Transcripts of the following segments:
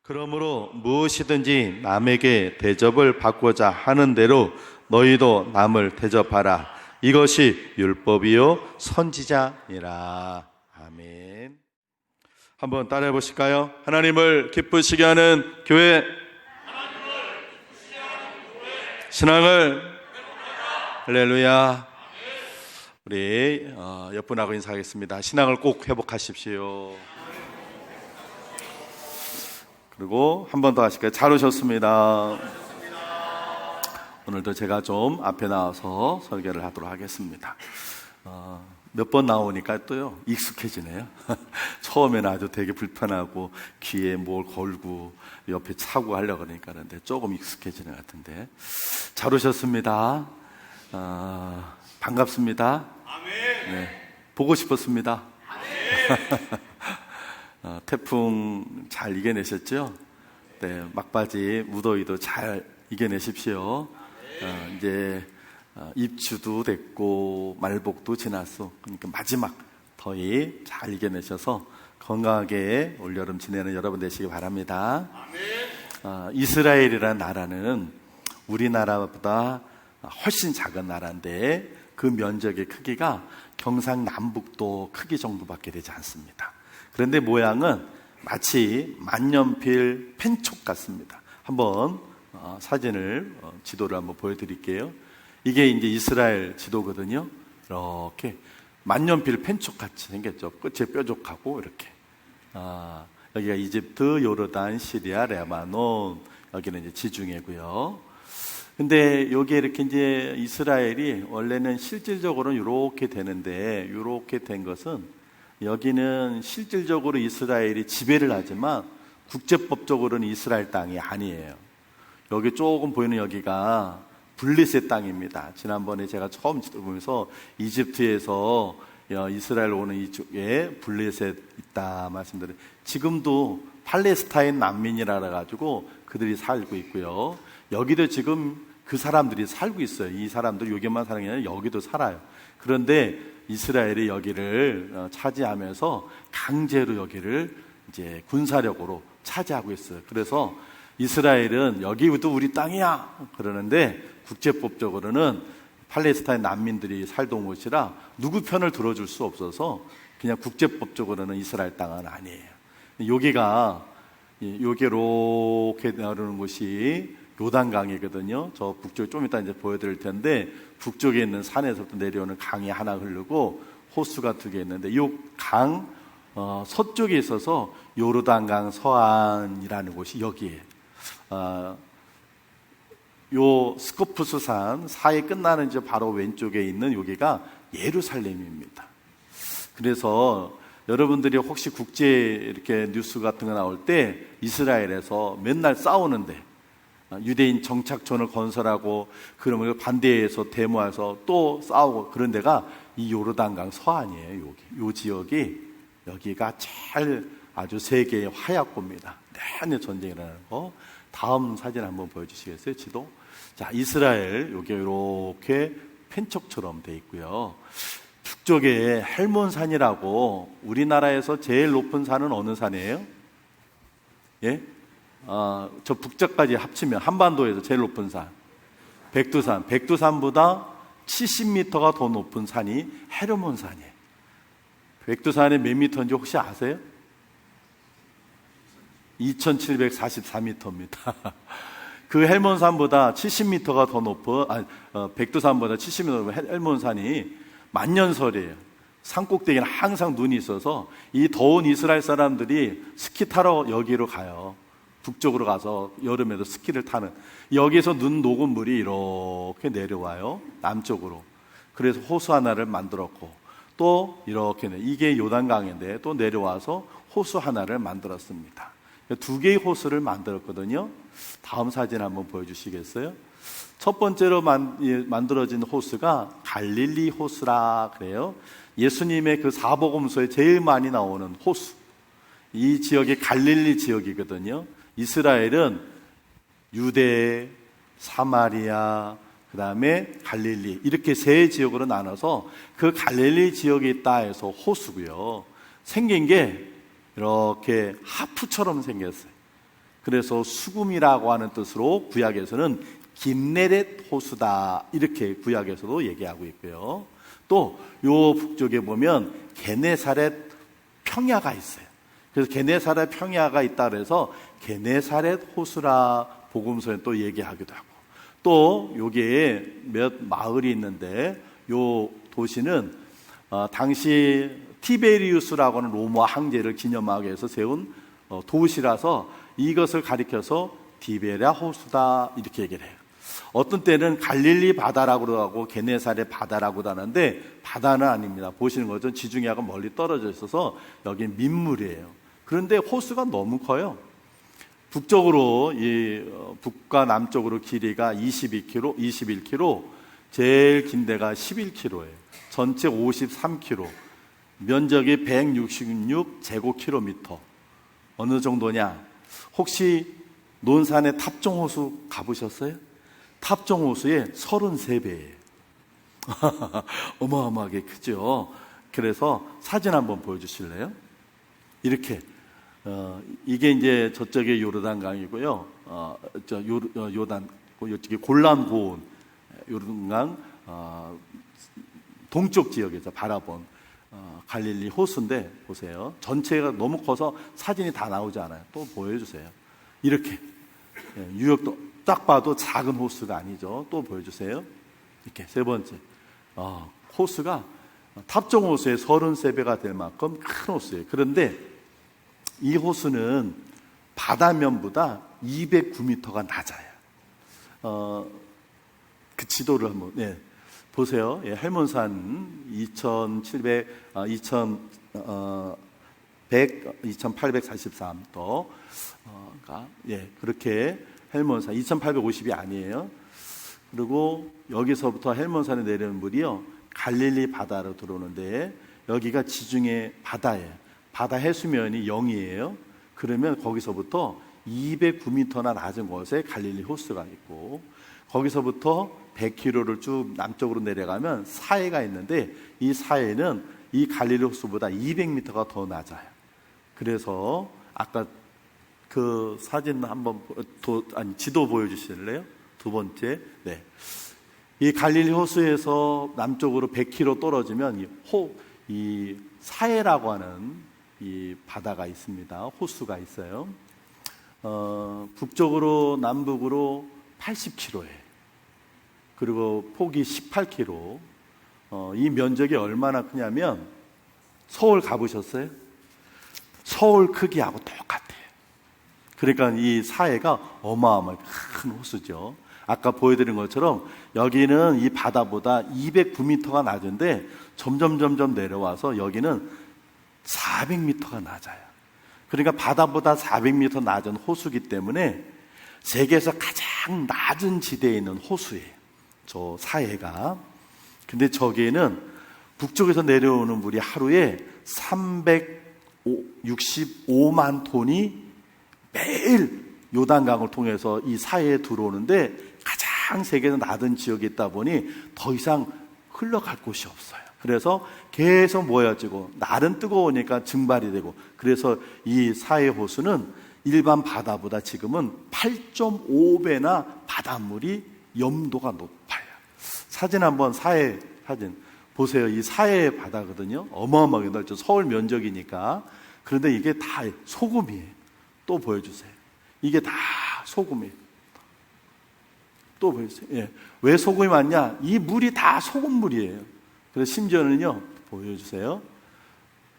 그러므로 무엇이든지 남에게 대접을 받고자 하는 대로 너희도 남을 대접하라. 이것이 율법이요 선지자니라. 아멘. 한번 따라해 보실까요? 하나님을 기쁘시게 하는 교회, 신앙을 할렐루야. 우리 옆분하고 인사하겠습니다. 신앙을 꼭 회복하십시오. 그리고 한 번 더 하실까요? 잘 오셨습니다. 오늘도 제가 좀 앞에 나와서 설교를 하도록 하겠습니다. 몇 번 나오니까 또요 익숙해지네요. 처음에는 아주 되게 불편하고 귀에 뭘 걸고 옆에 차고 하려고 그러니까 그런데 조금 익숙해지는 것 같은데 잘 오셨습니다. 반갑습니다. 아멘. 네, 보고 싶었습니다. 아멘. 태풍 잘 이겨내셨죠? 네, 막바지 무더위도 잘 이겨내십시오. 이제 입추도 됐고 말복도 지났어. 그러니까 마지막 더위 잘 이겨내셔서 건강하게 올여름 지내는 여러분 되시기 바랍니다. 이스라엘이라는 나라는 우리나라보다 훨씬 작은 나라인데 그 면적의 크기가 경상남북도 크기 정도밖에 되지 않습니다. 그런데 모양은 마치 만년필 펜촉 같습니다. 한번 사진을 지도를 한번 보여드릴게요. 이게 이제 이스라엘 지도거든요. 이렇게 만년필 펜촉 같이 생겼죠. 끝에 뾰족하고 이렇게. 여기가 이집트, 요르단, 시리아, 레바논, 여기는 이제 지중해고요. 근데 여기에 이렇게 이제 이스라엘이 원래는 실질적으로는 이렇게 되는데, 이렇게 된 것은 여기는 실질적으로 이스라엘이 지배를 하지만 국제법적으로는 이스라엘 땅이 아니에요. 여기 조금 보이는 여기가 블레셋 땅입니다. 지난번에 제가 처음 지도 보면서 이집트에서 이스라엘 오는 이쪽에 블레셋 있다 말씀드려요. 지금도 팔레스타인 난민이라 가지고 그들이 살고 있고요. 여기도 지금 그 사람들이 살고 있어요. 이 사람들 여기만 사는 게 아니라 여기도 살아요. 그런데 이스라엘이 여기를 차지하면서 강제로 여기를 이제 군사력으로 차지하고 있어요. 그래서 이스라엘은 여기부터 우리 땅이야 그러는데 국제법적으로는 팔레스타인 난민들이 살던 곳이라 누구 편을 들어줄 수 없어서 그냥 국제법적으로는 이스라엘 땅은 아니에요. 여기가 이렇게 나오는 곳이 요단강이거든요. 저 북쪽에 좀 이따 이제 보여드릴 텐데 북쪽에 있는 산에서부터 내려오는 강이 하나 흐르고 호수가 두 개 있는데 이 강 서쪽에 있어서 요르단강 서안이라는 곳이 여기에 요 스코프스 산 사이 끝나는 이제 바로 왼쪽에 있는 여기가 예루살렘입니다. 그래서 여러분들이 혹시 국제 이렇게 뉴스 같은 거 나올 때 이스라엘에서 맨날 싸우는데 유대인 정착촌을 건설하고 그러면 반대해서 데모해서 또 싸우고 그런 데가 이 요르단강 서안이에요. 요 지역이 여기가 제일 아주 세계의 화약고입니다. 내내 전쟁이 일어나는 거. 다음 사진 한번 보여주시겠어요? 지도. 자, 이스라엘 여기 이렇게 펜촉처럼 돼 있고요. 북쪽에 헬몬산이라고 우리나라에서 제일 높은 산은 어느 산이에요? 예? 저 북쪽까지 합치면 한반도에서 제일 높은 산 백두산. 백두산보다 70m가 더 높은 산이 헤르몬산이에요. 백두산이 몇 미터인지 혹시 아세요? 2744m입니다. 그 헬몬산보다 70m가 더 높은 백두산보다 70m 높은 헬몬산이 만년설이에요. 산꼭대기는 항상 눈이 있어서 이 더운 이스라엘 사람들이 스키 타러 여기로 가요. 북쪽으로 가서 여름에도 스키를 타는. 여기서 눈 녹은 물이 이렇게 내려와요. 남쪽으로. 그래서 호수 하나를 만들었고 또 이렇게 이게 요단강인데 또 내려와서 호수 하나를 만들었습니다. 두 개의 호수를 만들었거든요. 다음 사진 한번 보여주시겠어요? 첫 번째로 만들어진 호수가 갈릴리 호수라 그래요. 예수님의 그 사복음서에 제일 많이 나오는 호수. 이 지역이 갈릴리 지역이거든요. 이스라엘은 유대, 사마리아, 그 다음에 갈릴리 이렇게 세 지역으로 나눠서 그 갈릴리 지역에 있다 해서 호수고요. 생긴 게 이렇게 하프처럼 생겼어요. 그래서 수금이라고 하는 뜻으로 구약에서는 긴네렛 호수다 이렇게 구약에서도 얘기하고 있고요. 또 요 북쪽에 보면 게네사렛 평야가 있어요. 그래서 게네사렛 평야가 있다 그래서 게네사렛 호수라 복음서에 또 얘기하기도 하고, 또 여기에 몇 마을이 있는데 요 도시는 당시 티베리우스라고 하는 로마 황제를 기념하기 위해서 세운 도시라서 이것을 가리켜서 디베랴 호수다 이렇게 얘기를 해요. 어떤 때는 갈릴리 바다라고도 하고 게네사렛 바다라고도 하는데 바다는 아닙니다. 보시는 것은 지중해하고 멀리 떨어져 있어서 여기 민물이에요. 그런데 호수가 너무 커요. 북쪽으로 북과 남쪽으로 길이가 21km, 제일 긴 데가 11km예요. 전체 53km, 면적이 166제곱킬로미터. 어느 정도냐? 혹시 논산의 탑종호수 가보셨어요? 탑종호수의 33배예요. 어마어마하게 크죠. 그래서 사진 한번 보여주실래요? 이렇게 이게 이제 저쪽에 요르단강이고요. 요단 이쪽에 골란 고온 요르단강 동쪽 지역에서 바라본 갈릴리 호수인데 보세요. 전체가 너무 커서 사진이 다 나오지 않아요. 또 보여주세요. 이렇게 뉴욕도 딱 봐도 작은 호수가 아니죠. 또 보여주세요. 이렇게 세 번째 호수가 탑종 호수의 33배가 될 만큼 큰 호수예요. 그런데 이 호수는 바다면보다 209m가 낮아요. 그 지도를 한번 보세요. 헬몬산 2843m가 그렇게 헬몬산 2850이 아니에요. 그리고 여기서부터 헬몬산에 내리는 물이요 갈릴리 바다로 들어오는데 여기가 지중해 바다예요. 바다 해수면이 0이에요. 그러면 거기서부터 209m나 낮은 곳에 갈릴리 호수가 있고, 거기서부터 100km를 쭉 남쪽으로 내려가면 사해가 있는데 이 사해는 이 갈릴리 호수보다 200m가 더 낮아요. 그래서 아까 그 사진 한번 지도 보여주실래요? 두 번째, 이 갈릴리 호수에서 남쪽으로 100km 떨어지면 이 사해라고 하는 이 바다가 있습니다. 호수가 있어요. 북쪽으로 남북으로 80km예요. 그리고 폭이 18km. 이 면적이 얼마나 크냐면 서울 가보셨어요? 서울 크기하고 똑같아요. 그러니까 이 사해가 어마어마하게 큰 호수죠. 아까 보여드린 것처럼 여기는 이 바다보다 209m가 낮은데 점점 내려와서 여기는 400m가 낮아요. 그러니까 바다보다 400m 낮은 호수기 때문에 세계에서 가장 낮은 지대에 있는 호수예요. 저 사해가. 근데 저기에는 북쪽에서 내려오는 물이 하루에 365만 톤이 매일 요단강을 통해서 이 사해에 들어오는데 가장 세계에서 낮은 지역에 있다 보니 더 이상 흘러갈 곳이 없어요. 그래서 계속 모여지고 날은 뜨거우니까 증발이 되고, 그래서 이 사해 호수는 일반 바다보다 지금은 8.5배나 바닷물이 염도가 높아요. 사진 한번 사해 사진 보세요. 이 사해 바다거든요. 어마어마하게 넓죠. 서울 면적이니까. 그런데 이게 다 소금이에요. 또 보여주세요. 이게 다 소금이에요. 또 보여주세요. 왜 소금이 많냐? 이 물이 다 소금물이에요. 그래서 심지어는요, 보여주세요.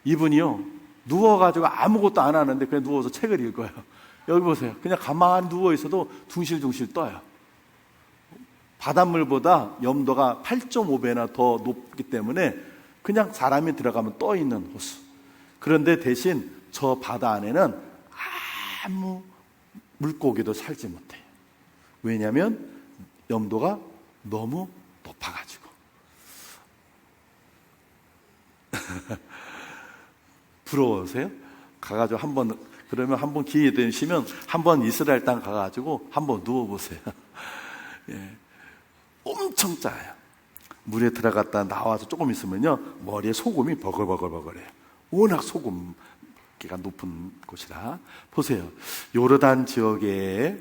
이분이요, 누워가지고 아무것도 안 하는데 그냥 누워서 책을 읽어요. 여기 보세요. 그냥 가만히 누워있어도 둥실둥실 떠요. 바닷물보다 염도가 8.5배나 더 높기 때문에 그냥 사람이 들어가면 떠있는 호수. 그런데 대신 저 바다 안에는 아무 물고기도 살지 못해요. 왜냐하면 염도가 너무 높아가지고. 부러우세요? 가가지고 그러면 한번 기회 되시면 한번 이스라엘 땅 가가지고 한번 누워보세요. 엄청 짜요. 물에 들어갔다 나와서 조금 있으면요 머리에 소금이 버글버글버글해요. 워낙 소금 각기가 높은 곳이라. 보세요. 요르단 지역에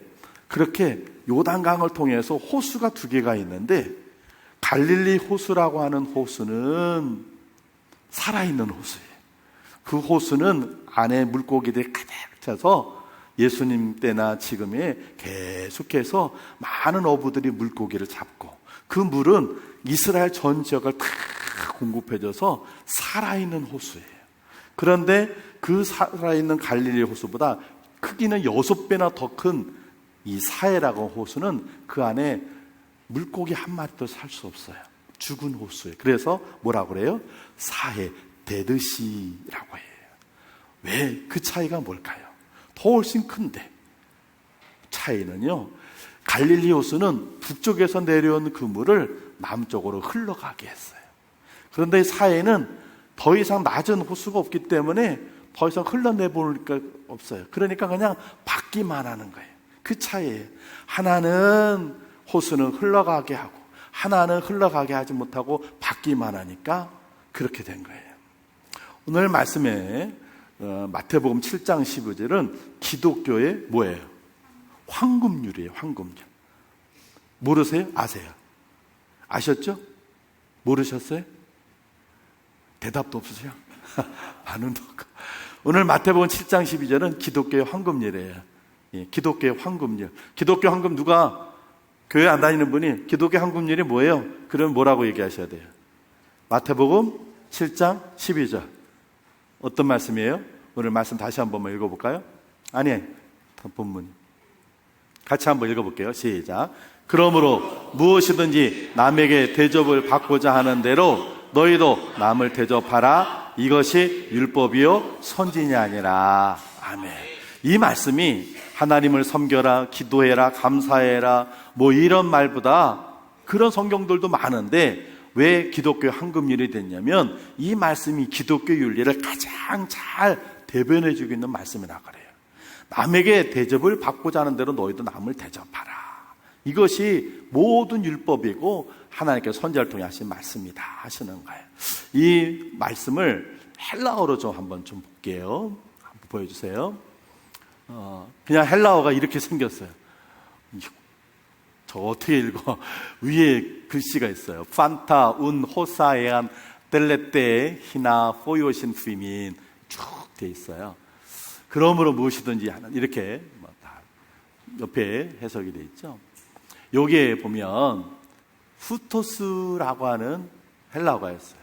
그렇게 요단강을 통해서 호수가 두 개가 있는데, 갈릴리 호수라고 하는 호수는 살아있는 호수예요. 그 호수는 안에 물고기들이 가득 차서 예수님 때나 지금에 계속해서 많은 어부들이 물고기를 잡고, 그 물은 이스라엘 전 지역을 다 공급해줘서 살아있는 호수예요. 그런데 그 살아있는 갈릴리 호수보다 크기는 6배나 더 큰 이 사해라고 호수는 그 안에 물고기 한 마리도 살 수 없어요. 죽은 호수예요. 그래서 뭐라고 그래요? 사해, 데드시라고 해요. 왜? 그 차이가 뭘까요? 더 훨씬 큰데, 차이는요, 갈릴리 호수는 북쪽에서 내려온 그 물을 남쪽으로 흘러가게 했어요. 그런데 사해는 더 이상 낮은 호수가 없기 때문에 더 이상 흘러내볼 게 없어요. 그러니까 그냥 받기만 하는 거예요. 그 차이예요. 하나는 호수는 흘러가게 하고, 하나는 흘러가게 하지 못하고 받기만 하니까 그렇게 된 거예요. 오늘 말씀에 마태복음 7장 15절은 기독교의 뭐예요? 황금률이에요. 황금률. 모르세요? 아세요? 아셨죠? 모르셨어요? 대답도 없으세요? 반응도 없고. 오늘 마태복음 7장 12절은 기독교의 황금률이에요. 예, 기독교의 황금률. 기독교 황금, 누가 교회 안 다니는 분이 기독교 황금률이 뭐예요? 그러면 뭐라고 얘기하셔야 돼요? 마태복음 7장 12절. 어떤 말씀이에요? 오늘 말씀 다시 한 번만 읽어볼까요? 아니, 본문 같이 한번 읽어볼게요. 시작. 그러므로 무엇이든지 남에게 대접을 받고자 하는 대로 너희도 남을 대접하라. 이것이 율법이요 선지냐 아니라. 아멘. 이 말씀이 하나님을 섬겨라, 기도해라, 감사해라, 뭐 이런 말보다 그런 성경들도 많은데, 왜 기독교 황금률이 됐냐면 이 말씀이 기독교 윤리를 가장 잘 대변해주고 있는 말씀이라 그래요. 남에게 대접을 받고자 하는 대로 너희도 남을 대접하라. 이것이 모든 율법이고 하나님께서 선지자를 통해 하신 말씀이다 하시는 거예요. 이 말씀을 헬라어로 좀 한번 좀 볼게요. 한번 보여주세요. 그냥 헬라어가 이렇게 생겼어요. 저 어떻게 읽어? 위에 글씨가 있어요. 판타 운 호사에안 텔레테 히나 포요신 피민 쭉 돼 있어요. 그러므로 무엇이든지 하는, 이렇게 다 옆에 해석이 돼 있죠. 여기에 보면 후토스라고 하는 헬라어가 있어요.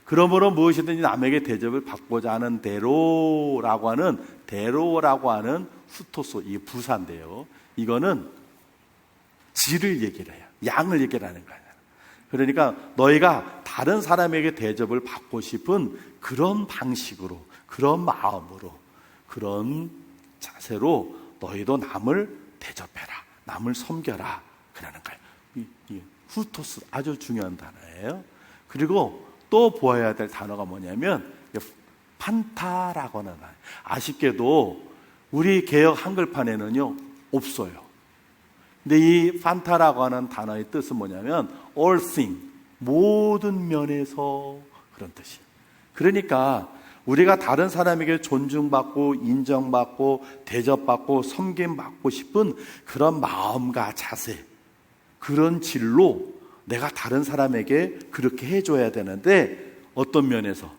그러므로 무엇이든지 남에게 대접을 받고자 하는 대로라고 하는 후토스, 이게 부사인데요. 이거는 질을 얘기를 해요. 양을 얘기를 하는 거예요. 그러니까 너희가 다른 사람에게 대접을 받고 싶은 그런 방식으로, 그런 마음으로, 그런 자세로 너희도 남을 대접해라, 남을 섬겨라 그러는 거예요. 이 후토스 아주 중요한 단어예요. 그리고 또 보아야 될 단어가 뭐냐면 판타라고 하는 단어. 아쉽게도 우리 개역 한글판에는요 없어요. 근데 이 판타라고 하는 단어의 뜻은 뭐냐면 all thing, 모든 면에서, 그런 뜻이에요. 그러니까 우리가 다른 사람에게 존중받고 인정받고 대접받고 섬김받고 싶은 그런 마음과 자세, 그런 질로 내가 다른 사람에게 그렇게 해줘야 되는데, 어떤 면에서?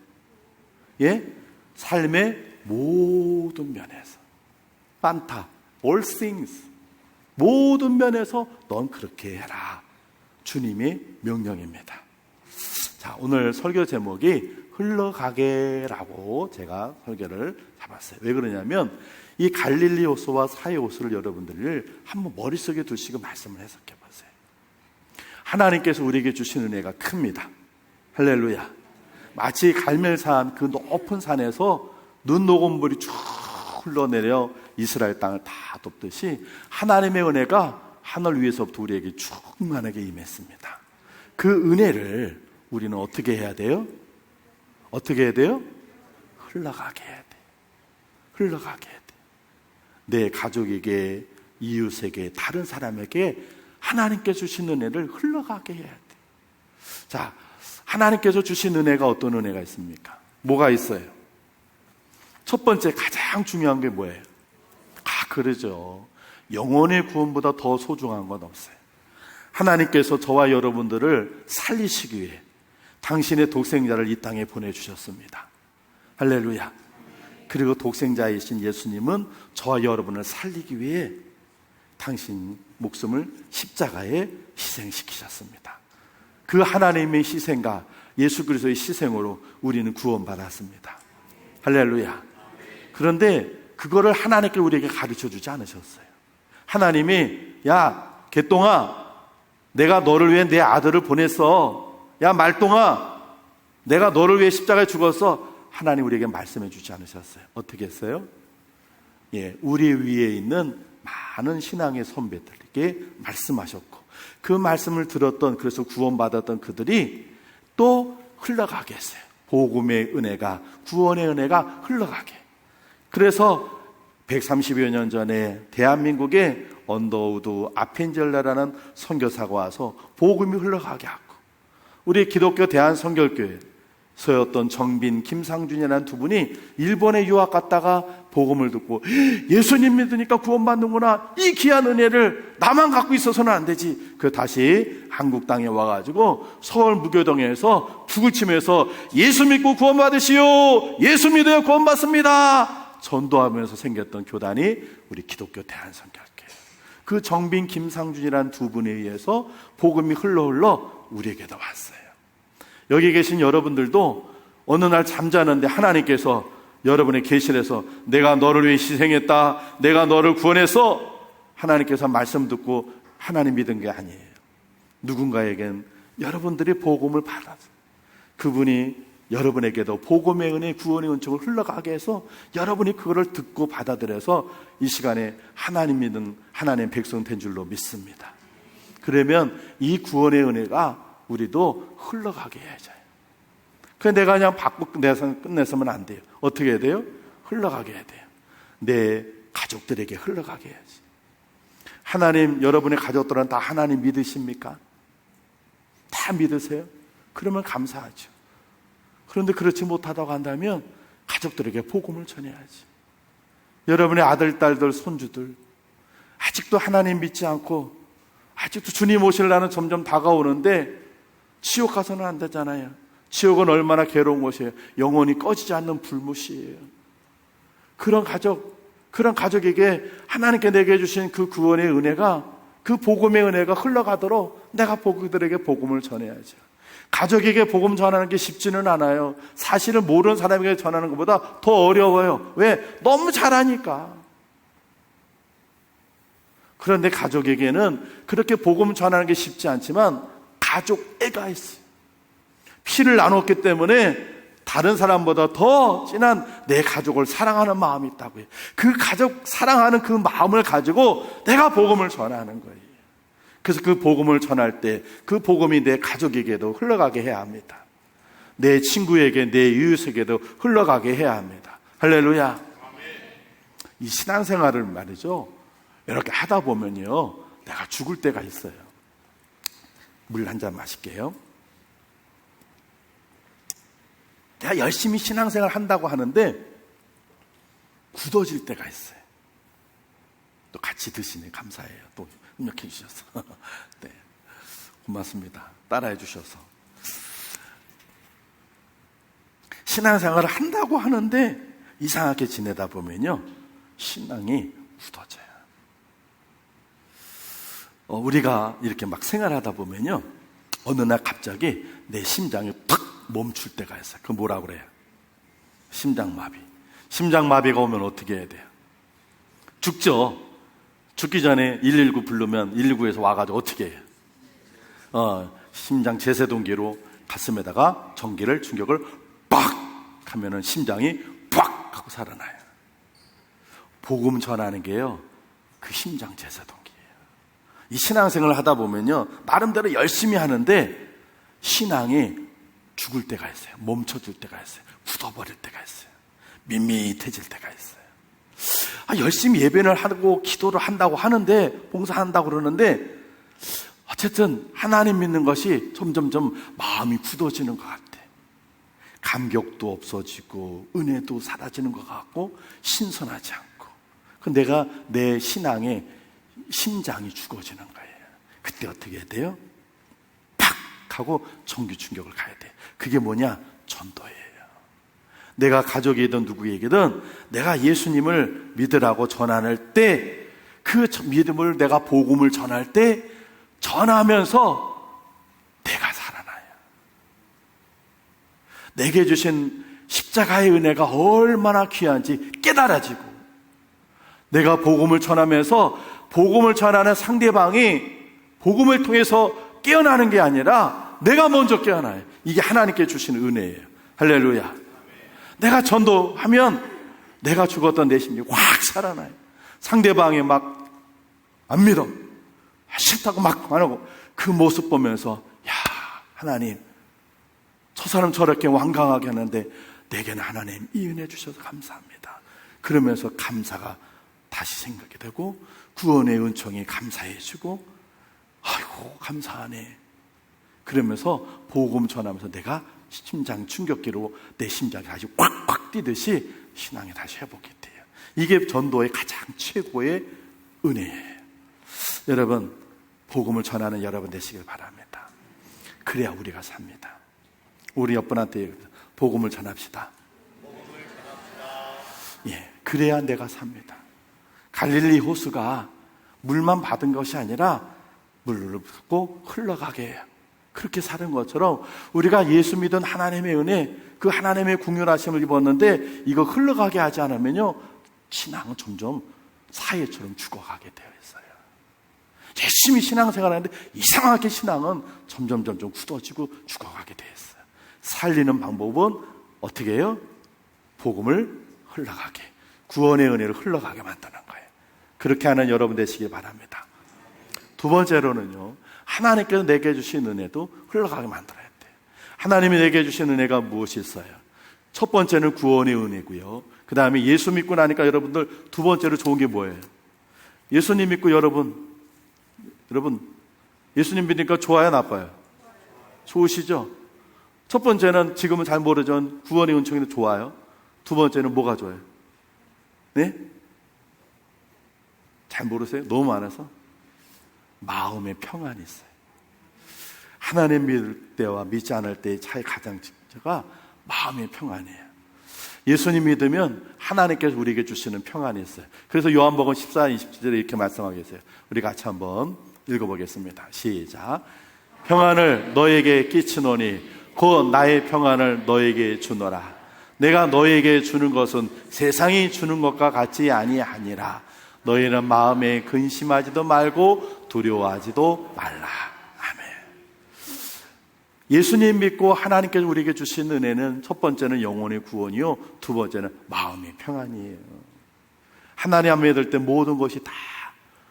예? 삶의 모든 면에서. 판타, all things, 모든 면에서 넌 그렇게 해라. 주님의 명령입니다. 자, 오늘 설교 제목이 흘러가게라고 제가 설교를 잡았어요. 왜 그러냐면 이 갈릴리 호수와 사해 호수를 여러분들 한번 머릿속에 두시고 말씀을 해석해 보세요. 하나님께서 우리에게 주신 은혜가 큽니다. 할렐루야. 마치 갈멜산 그 높은 산에서 눈 녹은 물이 쭉 흘러내려 이스라엘 땅을 다 덮듯이 하나님의 은혜가 하늘 위에서부터 우리에게 충만하게 임했습니다. 그 은혜를 우리는 어떻게 해야 돼요? 어떻게 해야 돼요? 흘러가게 해야 돼. 흘러가게 해야 돼. 내 가족에게, 이웃에게, 다른 사람에게 하나님께서 주신 은혜를 흘러가게 해야 돼. 자, 하나님께서 주신 은혜가 어떤 은혜가 있습니까? 뭐가 있어요? 첫 번째 가장 중요한 게 뭐예요? 그러죠. 영혼의 구원보다 더 소중한 건 없어요. 하나님께서 저와 여러분들을 살리시기 위해 당신의 독생자를 이 땅에 보내주셨습니다. 할렐루야. 그리고 독생자이신 예수님은 저와 여러분을 살리기 위해 당신 목숨을 십자가에 희생시키셨습니다. 그 하나님의 희생과 예수 그리스도의 희생으로 우리는 구원받았습니다. 할렐루야. 그런데 그거를 하나님께 우리에게 가르쳐주지 않으셨어요. 하나님이 야 개똥아 내가 너를 위해 내 아들을 보냈어. 야 말똥아 내가 너를 위해 십자가에 죽었어. 하나님 우리에게 말씀해 주지 않으셨어요. 어떻게 했어요? 우리 위에 있는 많은 신앙의 선배들에게 말씀하셨고 그 말씀을 들었던 그래서 구원받았던 그들이 또 흘러가게 했어요. 복음의 은혜가 구원의 은혜가 흘러가게. 그래서 130여 년 전에 대한민국에 언더우드 아펜젤라라는 선교사가 와서 복음이 흘러가게 하고 우리 기독교 대한선교교회서였던 정빈, 김상준이라는 두 분이 일본에 유학 갔다가 복음을 듣고 예수님 믿으니까 구원받는구나. 이 귀한 은혜를 나만 갖고 있어서는 안 되지. 그 다시 한국 땅에 와가지고 서울 무교동에서 북을 치면서 예수 믿고 구원받으시오. 예수 믿어야 구원받습니다. 전도하면서 생겼던 교단이 우리 기독교 대한선교회. 그 정빈, 김상준이라는 두 분에 의해서 복음이 흘러 우리에게도 왔어요. 여기 계신 여러분들도 어느 날 잠자는데 하나님께서 여러분의 계시에서 내가 너를 위해 희생했다. 내가 너를 구원했어. 하나님께서 말씀 듣고 하나님 믿은 게 아니에요. 누군가에겐 여러분들이 복음을 받아서 그분이 여러분에게도 복음의 은혜, 구원의 은총을 흘러가게 해서 여러분이 그거를 듣고 받아들여서 이 시간에 하나님 믿는 하나님의 백성 된 줄로 믿습니다. 그러면 이 구원의 은혜가 우리도 흘러가게 해야죠. 그냥 내가 그냥 받고 끝내서는 안 돼요. 어떻게 해야 돼요? 흘러가게 해야 돼요. 내 가족들에게 흘러가게 해야지. 하나님, 여러분의 가족들은 다 하나님 믿으십니까? 다 믿으세요? 그러면 감사하죠. 그런데 그렇지 못하다고 한다면 가족들에게 복음을 전해야지. 여러분의 아들, 딸들, 손주들 아직도 하나님 믿지 않고 아직도 주님 오실 날은 점점 다가오는데 지옥 가서는 안 되잖아요. 지옥은 얼마나 괴로운 곳이에요. 영원히 꺼지지 않는 불못이에요. 그런 가족에게 하나님께 내게 주신 그 구원의 은혜가, 그 복음의 은혜가 흘러가도록 내가 그들에게 복음을 전해야죠. 가족에게 복음 전하는 게 쉽지는 않아요. 사실은 모르는 사람에게 전하는 것보다 더 어려워요. 왜? 너무 잘하니까. 그런데 가족에게는 그렇게 복음 전하는 게 쉽지 않지만 가족 애가 있어요. 피를 나눴기 때문에 다른 사람보다 더 진한 내 가족을 사랑하는 마음이 있다고요. 그 가족 사랑하는 그 마음을 가지고 내가 복음을 전하는 거예요. 그래서 그 복음을 전할 때 그 복음이 내 가족에게도 흘러가게 해야 합니다. 내 친구에게, 내 이웃에게도 흘러가게 해야 합니다. 할렐루야. 이 신앙생활을 말이죠, 이렇게 하다 보면요 내가 죽을 때가 있어요. 물 한 잔 마실게요. 내가 열심히 신앙생활 한다고 하는데 굳어질 때가 있어요. 또 같이 드시네. 감사해요. 또 협력해 주셔서. 네, 고맙습니다. 따라해 주셔서. 신앙생활을 한다고 하는데 이상하게 지내다 보면요 신앙이 굳어져요. 우리가 이렇게 막 생활하다 보면요 어느 날 갑자기 내 심장이 탁 멈출 때가 있어요. 그거 뭐라 그래요? 심장마비. 심장마비가 오면 어떻게 해야 돼요? 죽죠. 죽기 전에 119 부르면 119에서 와가지고 어떻게 해요? 심장 제세동기로 가슴에다가 전기를 충격을 빡 하면은 심장이 빡 하고 살아나요. 복음 전하는 게요 그 심장 제세동기예요. 이 신앙생활을 하다 보면요 나름대로 열심히 하는데 신앙이 죽을 때가 있어요. 멈춰줄 때가 있어요. 굳어버릴 때가 있어요. 밋밋해질 때가 있어요. 열심히 예배를 하고 기도를 한다고 하는데, 봉사한다고 그러는데 어쨌든 하나님 믿는 것이 점점점 마음이 굳어지는 것 같아. 감격도 없어지고 은혜도 사라지는 것 같고 신선하지 않고, 내가 내 신앙의 심장이 죽어지는 거예요. 그때 어떻게 해야 돼요? 팍 하고 정규 충격을 가야 돼. 그게 뭐냐? 전도예요. 내가 가족이든 누구에게든 내가 예수님을 믿으라고 전할 때, 그 믿음을 내가 복음을 전할 때 전하면서 내가 살아나요. 내게 주신 십자가의 은혜가 얼마나 귀한지 깨달아지고, 내가 복음을 전하면서 복음을 전하는 상대방이 복음을 통해서 깨어나는 게 아니라 내가 먼저 깨어나요. 이게 하나님께 주신 은혜예요. 할렐루야. 내가 전도하면 내가 죽었던 내 심령이 확 살아나요. 상대방이 막 안 믿어, 싫다고 막 안 하고, 그 모습 보면서 야, 하나님 저 사람 저렇게 완강하게 하는데 내게는 하나님 이 은혜 주셔서 감사합니다. 그러면서 감사가 다시 생각이 되고, 구원의 은총이 감사해지고, 아이고 감사하네. 그러면서 복음 전하면서 내가 심장 충격기로 내 심장이 다시 꽉꽉 뛰듯이 신앙이 다시 회복이 돼요. 이게 전도의 가장 최고의 은혜예요. 여러분, 복음을 전하는 여러분 되시길 바랍니다. 그래야 우리가 삽니다. 우리 옆분한테 복음을 전합시다. 예, 그래야 내가 삽니다. 갈릴리 호수가 물만 받은 것이 아니라 물을 붓고 흘러가게 해요. 그렇게 사는 것처럼 우리가 예수 믿은 하나님의 은혜, 그 하나님의 궁휼하심을 입었는데 이거 흘러가게 하지 않으면요, 신앙은 점점 사예처럼 죽어가게 되어 있어요. 열심히 신앙생활하는데 이상하게 신앙은 점점 굳어지고 죽어가게 되어 있어요. 살리는 방법은 어떻게 해요? 복음을 흘러가게, 구원의 은혜를 흘러가게 만드는 거예요. 그렇게 하는 여러분 되시길 바랍니다. 두 번째로는요, 하나님께서 내게 주신 은혜도 흘러가게 만들어야 돼요. 하나님이 내게 주신 은혜가 무엇이 있어요? 첫 번째는 구원의 은혜고요. 그 다음에 예수 믿고 나니까 여러분들 두 번째로 좋은 게 뭐예요? 예수님 믿고 여러분 예수님 믿으니까 좋아요, 나빠요? 좋으시죠? 첫 번째는 지금은 잘 모르지만 구원의 은총이 좋아요. 두 번째는 뭐가 좋아요? 네? 잘 모르세요? 너무 많아서? 마음의 평안이 있어요. 하나님 믿을 때와 믿지 않을 때의 차이 가장 직접가 마음의 평안이에요. 예수님 믿으면 하나님께서 우리에게 주시는 평안이 있어요. 그래서 요한복음 14, 27절에 이렇게 말씀하고 계세요. 우리 같이 한번 읽어보겠습니다. 시작. 평안을 너에게 끼치노니 곧 나의 평안을 너에게 주노라. 내가 너에게 주는 것은 세상이 주는 것과 같지 아니하니라. 너희는 마음에 근심하지도 말고 두려워하지도 말라. 아멘. 예수님 믿고 하나님께서 우리에게 주신 은혜는 첫 번째는 영혼의 구원이요, 두 번째는 마음의 평안이에요. 하나님 안 믿을 때 모든 것이 다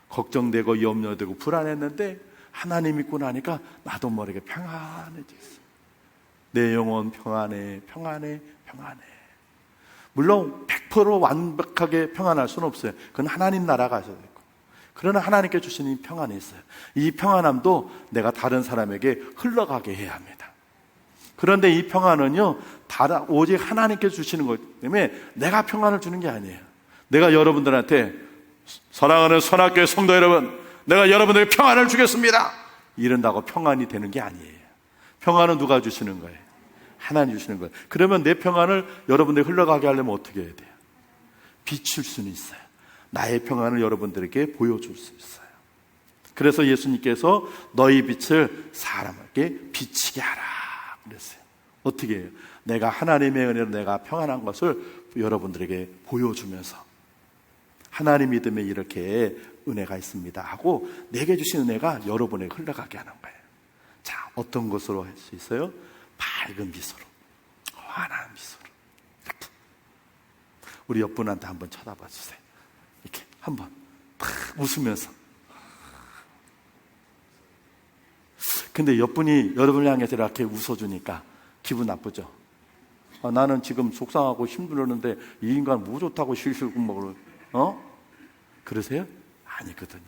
걱정되고 염려되고 불안했는데 하나님 믿고 나니까 나도 모르게 평안해졌어요. 내 영혼 평안해. 물론 100% 완벽하게 평안할 수는 없어요. 그건 하나님 나라 가셔야 되고, 그러나 하나님께 주시는 이 평안이 있어요. 이 평안함도 내가 다른 사람에게 흘러가게 해야 합니다. 그런데 이 평안은요, 오직 하나님께 주시는 것 때문에 내가 평안을 주는 게 아니에요. 내가 여러분들한테 사랑하는 선악교회 성도 여러분, 내가 여러분들에게 평안을 주겠습니다, 이런다고 평안이 되는 게 아니에요. 평안은 누가 주시는 거예요? 하나님 주시는 거예요. 그러면 내 평안을 여러분들이 흘러가게 하려면 어떻게 해야 돼요? 비출 수는 있어요. 나의 평안을 여러분들에게 보여줄 수 있어요. 그래서 예수님께서 너희 빛을 사람에게 비치게 하라 그랬어요. 어떻게 해요? 내가 하나님의 은혜로 내가 평안한 것을 여러분들에게 보여주면서 하나님 믿음에 이렇게 은혜가 있습니다 하고 내게 주신 은혜가 여러분에게 흘러가게 하는 거예요. 자, 어떤 것으로 할 수 있어요? 밝은 미소로, 환한 미소로. 이렇게. 우리 옆분한테 한번 쳐다봐 주세요. 이렇게 한번 탁 웃으면서. 근데 옆분이 여러분을 향해서 이렇게 웃어주니까 기분 나쁘죠? 나는 지금 속상하고 힘들었는데 이 인간 뭐 좋다고 실실고 먹을, 그러세요? 아니거든요.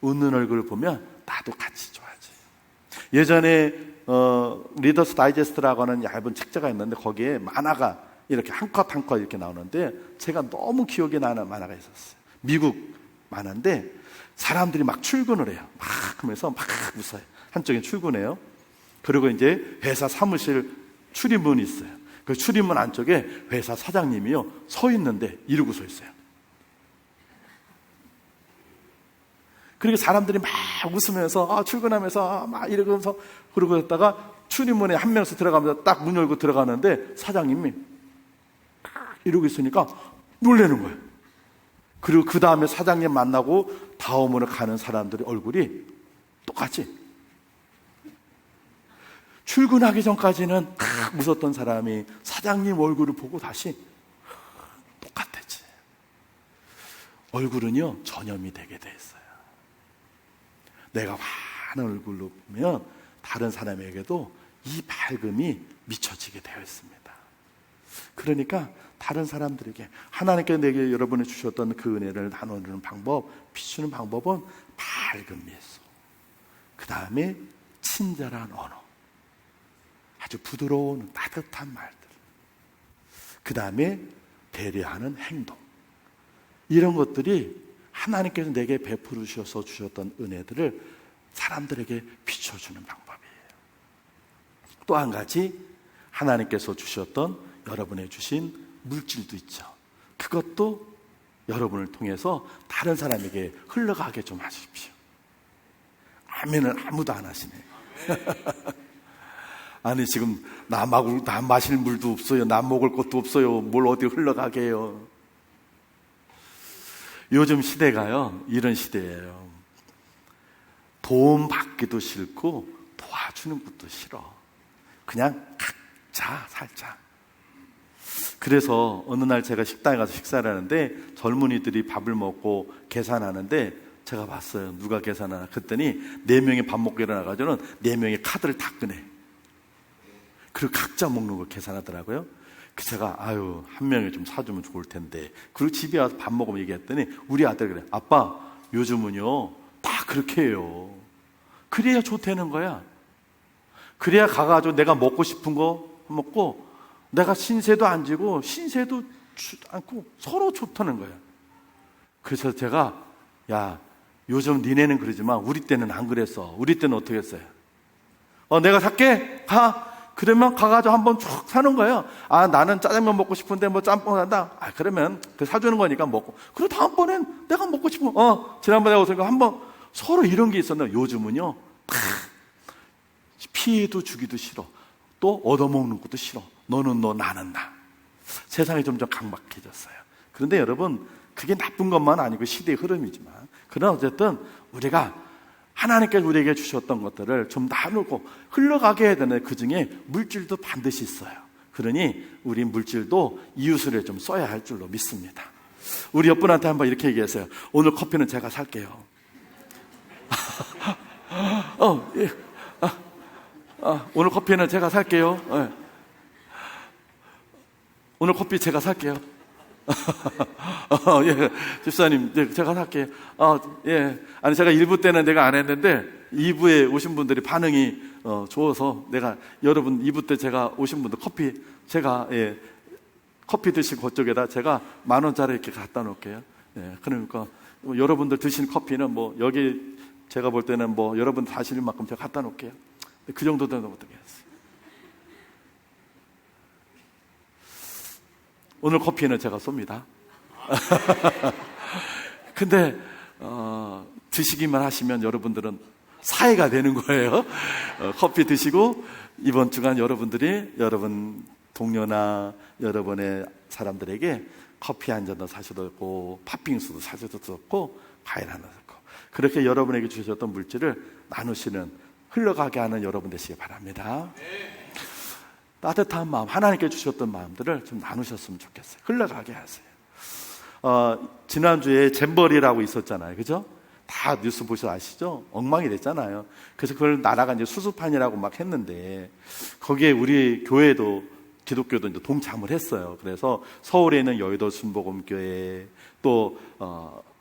웃는 얼굴을 보면 나도 같이 좋아져요. 예전에 리더스 다이제스트라고 하는 얇은 책자가 있는데 거기에 만화가 이렇게 한 컷 한 컷 이렇게 나오는데 제가 너무 기억에 나는 만화가 있었어요. 미국 만화인데 사람들이 막 출근을 해요. 막 하면서 막 웃어요. 한쪽에 출근해요. 그리고 이제 회사 사무실 출입문이 있어요. 그 출입문 안쪽에 회사 사장님이요 서 있는데 이러고 서 있어요. 그리고 사람들이 막 웃으면서 출근하면서 막 이러면서 그러고 있다가 출입문에 한 명씩 들어가면서 딱 문 열고 들어가는데 사장님이 이러고 있으니까 놀라는 거예요. 그리고 그 다음에 사장님 만나고 다음으로 가는 사람들의 얼굴이 똑같이 출근하기 전까지는 웃었던 사람이 사장님 얼굴을 보고 다시 똑같았지. 얼굴은요 전염이 되게 돼 있어요. 내가 환한 얼굴로 보면 다른 사람에게도 이 밝음이 미쳐지게 되어 있습니다. 그러니까 다른 사람들에게 하나님께 내게 여러분이 주셨던 그 은혜를 나누는 방법, 비추는 방법은 밝은 미소, 그 다음에 친절한 언어, 아주 부드러운 따뜻한 말들, 그 다음에 배려하는 행동, 이런 것들이 하나님께서 내게 베풀으셔서 주셨던 은혜들을 사람들에게 비춰주는 방법이에요. 또 한 가지 하나님께서 주셨던 여러분의 주신 물질도 있죠. 그것도 여러분을 통해서 다른 사람에게 흘러가게 좀 하십시오. 아멘을 아무도 안 하시네요. 아니 지금 나 마실 물도 없어요. 나 먹을 것도 없어요. 뭘 어디 흘러가게 해요. 요즘 시대가요 이런 시대예요. 도움 받기도 싫고 도와주는 것도 싫어. 그냥 각자 살자. 그래서 어느 날 제가 식당에 가서 식사를 하는데 젊은이들이 밥을 먹고 계산하는데 제가 봤어요. 누가 계산하나 그랬더니 4명이 밥 먹고 일어나가지고는 4명이 카드를 다 꺼내. 그리고 각자 먹는 걸 계산하더라고요. 그래서 제가 한 명이 좀 사주면 좋을 텐데. 그리고 집에 와서 밥 먹으면 얘기했더니 우리 아들 그래. 아빠 요즘은요 다 그렇게 해요. 그래야 좋다는 거야. 그래야 가가지고 내가 먹고 싶은 거 먹고 내가 신세도 안 지고 신세도 않고 서로 좋다는 거야. 그래서 제가 야 요즘 니네는 그러지만 우리 때는 안 그랬어. 우리 때는 어떻게 했어요? 내가 살게 가. 그러면 가가지고 한번 쭉 사는 거예요. 나는 짜장면 먹고 싶은데 뭐 짬뽕 한다. 그러면 사주는 거니까 먹고. 그리고 다음번엔 내가 먹고 싶은 지난번에 오니까 한번 서로 이런 게 있었는데 요즘은요 피해도 주기도 싫어. 또 얻어먹는 것도 싫어. 너는 너 나는 나. 세상이 점점 강박해졌어요. 그런데 여러분 그게 나쁜 것만 아니고 시대의 흐름이지만 그러나 어쨌든 우리가 하나님께서 우리에게 주셨던 것들을 좀 나누고 흘러가게 해야 되는 그 중에 물질도 반드시 있어요. 그러니 우리 물질도 이웃을 좀 써야 할 줄로 믿습니다. 우리 옆분한테 한번 이렇게 얘기했어요. 오늘 커피는 제가 살게요. 예. 오늘 커피는 제가 살게요. 예. 오늘 커피 제가 살게요. 예, 집사님, 네, 제가 살게요. 예. 아니, 제가 1부 때는 내가 안 했는데, 2부에 오신 분들이 반응이, 좋아서 내가, 여러분 2부 때 제가 오신 분들 커피, 제가, 예, 커피 드시고 그쪽에다 제가 10,000원짜리 이렇게 갖다 놓을게요. 예, 그러니까, 여러분들 드신 커피는 여기 제가 볼 때는 여러분 다시는 만큼 제가 갖다 놓을게요. 그 정도 되는 어떻게 했어요? 오늘 커피는 제가 쏩니다. 근데 드시기만 하시면 여러분들은 사회가 되는 거예요. 커피 드시고 이번 주간 여러분들이 여러분 동료나 여러분의 사람들에게 커피 한 잔도 사셔도 좋고 팥빙수도 사셔도 좋고 과일 하나 좋고 그렇게 여러분에게 주셨던 물질을 나누시는 흘러가게 하는 여러분 되시기 바랍니다. 따뜻한 마음, 하나님께 주셨던 마음들을 좀 나누셨으면 좋겠어요. 흘러가게 하세요. 지난주에 잼버리라고 있었잖아요. 그죠? 다 뉴스 보셔서 아시죠? 엉망이 됐잖아요. 그래서 그걸 나라가 이제 수수판이라고 막 했는데, 거기에 우리 교회도, 기독교도 이제 동참을 했어요. 그래서 서울에 있는 여의도 순복음교회, 또,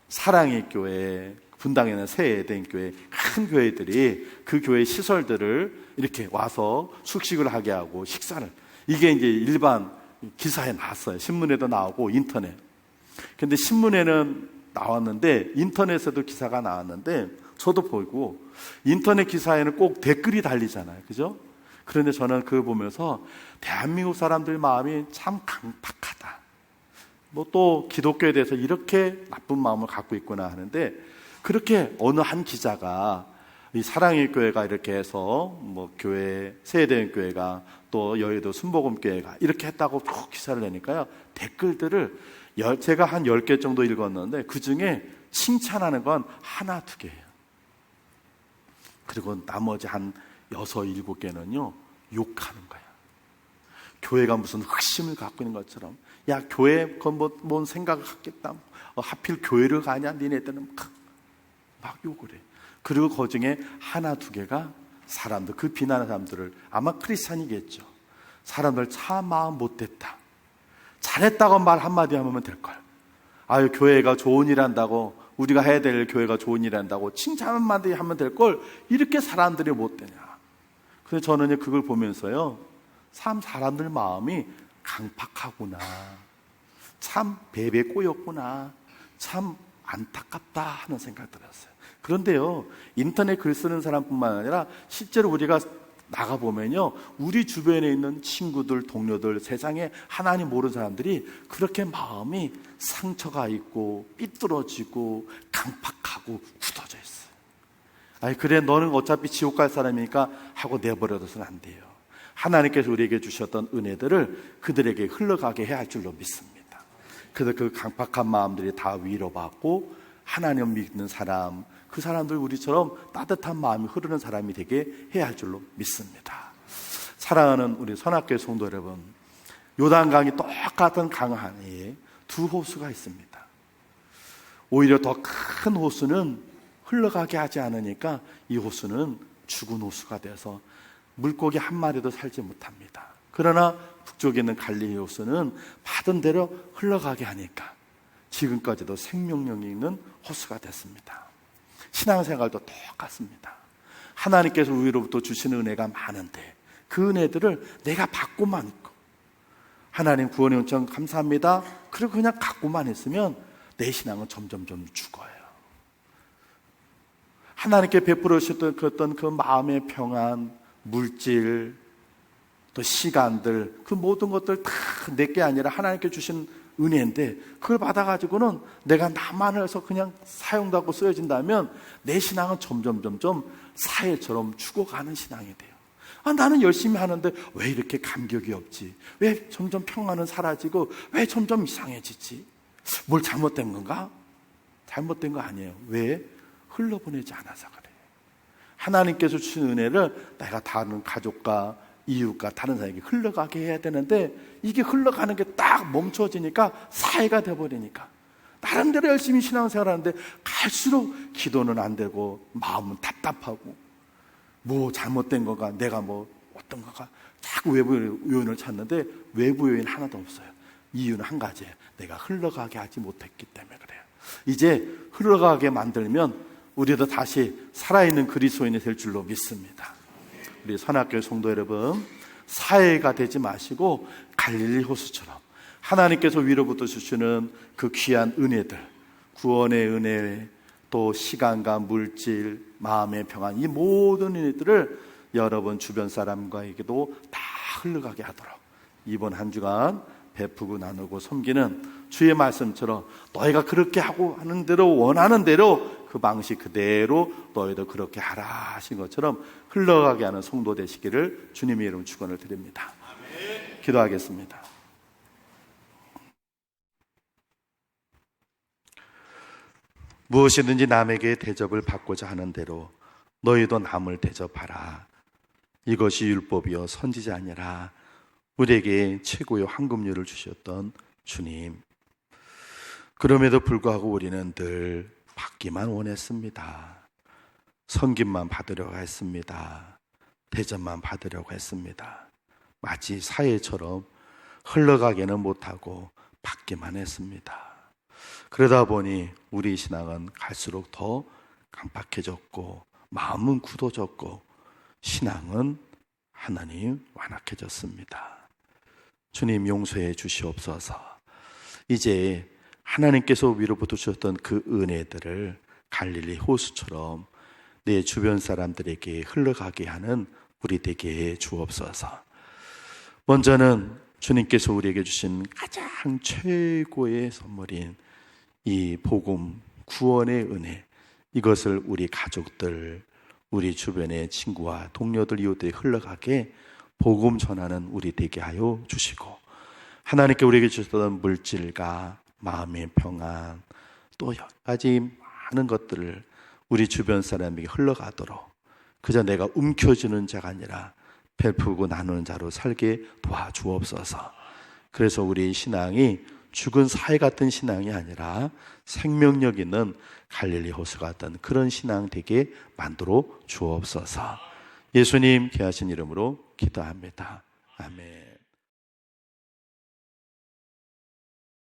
사랑의 교회, 분당에는 새 에덴 교회, 큰 교회들이 그 교회 시설들을 이렇게 와서 숙식을 하게 하고 식사를, 이게 이제 일반 기사에 나왔어요. 신문에도 나오고 인터넷. 근데 신문에는 나왔는데 인터넷에도 기사가 나왔는데 저도 보고, 인터넷 기사에는 꼭 댓글이 달리잖아요. 그죠? 그런데 저는 그거 보면서 대한민국 사람들 마음이 참 강팍하다. 뭐 또 기독교에 대해서 이렇게 나쁜 마음을 갖고 있구나 하는데, 그렇게 어느 한 기자가 이 사랑의 교회가 이렇게 해서 뭐 교회, 세대인 교회가 또 여의도 순복음교회가 이렇게 했다고 쭉 기사를 내니까요, 댓글들을 제가 한 10개 정도 읽었는데 그 중에 칭찬하는 건 하나, 두 개예요. 그리고 나머지 한 6, 7개는요 욕하는 거야. 교회가 무슨 흑심을 갖고 있는 것처럼, 야 교회 그건 뭔 생각을 갖겠다, 하필 교회를 가냐 니네들은, 막 욕을 해. 그리고 그 중에 하나, 두 개가 사람들, 그 비난하는 사람들을, 아마 크리스찬이겠죠. 사람들 참 마음 못됐다, 잘했다고 말 한마디 하면 될걸, 아유 교회가 좋은 일 한다고, 우리가 해야 될 교회가 좋은 일 한다고 칭찬 한마디 하면 될걸, 이렇게 사람들이 못되냐. 그래서 저는 그걸 보면서요, 참 사람들 마음이 강팍하구나, 참 베베 꼬였구나, 참 안타깝다 하는 생각이 들었어요. 그런데요, 인터넷 글 쓰는 사람뿐만 아니라 실제로 우리가 나가보면요, 우리 주변에 있는 친구들, 동료들, 세상에 하나님 모르는 사람들이 그렇게 마음이 상처가 있고 삐뚤어지고 강팍하고 굳어져 있어요. 아니 그래 너는 어차피 지옥 갈 사람이니까 하고 내버려둬서는 안 돼요. 하나님께서 우리에게 주셨던 은혜들을 그들에게 흘러가게 해야 할 줄로 믿습니다. 그래서 그 강팍한 마음들이 다 위로받고 하나님 믿는 사람, 그 사람들 우리처럼 따뜻한 마음이 흐르는 사람이 되게 해야 할 줄로 믿습니다. 사랑하는 우리 선악교회 성도 여러분, 요단강이 똑같은 강 안에 두 호수가 있습니다. 오히려 더 큰 호수는 흘러가게 하지 않으니까 이 호수는 죽은 호수가 돼서 물고기 한 마리도 살지 못합니다. 그러나 북쪽에 있는 갈릴리 호수는 받은 대로 흘러가게 하니까 지금까지도 생명력이 있는 호수가 됐습니다. 신앙생활도 똑같습니다. 하나님께서 우리로부터 주시는 은혜가 많은데 그 은혜들을 내가 받고만 있고, 하나님 구원의 은총 감사합니다, 그리고 그냥 갖고만 있으면 내 신앙은 점점 죽어요. 하나님께 베풀어 주셨던 그 마음의 평안, 물질, 또 시간들, 그 모든 것들 다 내게 아니라 하나님께 주신 은혜인데, 그걸 받아가지고는 내가 나만 해서 그냥 사용도 하고 쓰여진다면 내 신앙은 점점 사회처럼 죽어가는 신앙이 돼요. 나는 열심히 하는데 왜 이렇게 감격이 없지? 왜 점점 평안은 사라지고 왜 점점 이상해지지? 뭘 잘못된 건가? 잘못된 거 아니에요. 왜? 흘러보내지 않아서 그래요. 하나님께서 주신 은혜를 내가 다른 가족과 이웃과 다른 사람에게 흘러가게 해야 되는데, 이게 흘러가는 게 딱 멈춰지니까 사회가 돼버리니까 나름대로 열심히 신앙생활 하는데 갈수록 기도는 안 되고 마음은 답답하고, 뭐 잘못된 거가, 내가 뭐 어떤 거가, 자꾸 외부 요인을 찾는데 외부 요인 하나도 없어요. 이유는 한 가지예요. 내가 흘러가게 하지 못했기 때문에 그래요. 이제 흘러가게 만들면 우리도 다시 살아있는 그리스도인이 될 줄로 믿습니다. 우리 선악교회 성도 여러분, 사회가 되지 마시고 갈릴리 호수처럼 하나님께서 위로부터 주시는 그 귀한 은혜들, 구원의 은혜, 또 시간과 물질, 마음의 평안, 이 모든 은혜들을 여러분 주변 사람과에게도 다 흘러가게 하도록 이번 한 주간 베푸고 나누고 섬기는 주의 말씀처럼 너희가 그렇게 하고 하는 대로, 원하는 대로 그 방식 그대로 너희도 그렇게 하라 하신 것처럼 흘러가게 하는 성도 되시기를 주님의 이름 축원을 드립니다. 아멘. 기도하겠습니다. 무엇이든지 남에게 대접을 받고자 하는 대로 너희도 남을 대접하라. 이것이 율법이요 선지자니라. 우리에게 최고의 황금률을 주셨던 주님, 그럼에도 불구하고 우리는 늘 받기만 원했습니다. 섬김만 받으려고 했습니다. 대접만 받으려고 했습니다. 마치 사회처럼 흘러가기는 못하고 받기만 했습니다. 그러다 보니 우리 신앙은 갈수록 더 강팍해졌고 마음은 굳어졌고 신앙은 하나님 완악해졌습니다. 주님 용서해 주시옵소서. 이제 하나님께서 위로부터 주셨던 그 은혜들을 갈릴리 호수처럼 내 주변 사람들에게 흘러가게 하는 우리 되게 주옵소서. 먼저는 주님께서 우리에게 주신 가장 최고의 선물인 이 복음, 구원의 은혜, 이것을 우리 가족들, 우리 주변의 친구와 동료들, 이웃들이 흘러가게 복음 전하는 우리 되게 하여 주시고, 하나님께 우리에게 주셨던 물질과 마음의 평안, 또 여러 가지 많은 것들을 우리 주변 사람에게 흘러가도록 그저 내가 움켜쥐는 자가 아니라 베풀고 나누는 자로 살게 도와주옵소서. 그래서 우리 신앙이 죽은 사회 같은 신앙이 아니라 생명력 있는 갈릴리 호수 같은 그런 신앙 되게 만들어 주옵소서. 예수님 귀하신 이름으로 기도합니다. 아멘.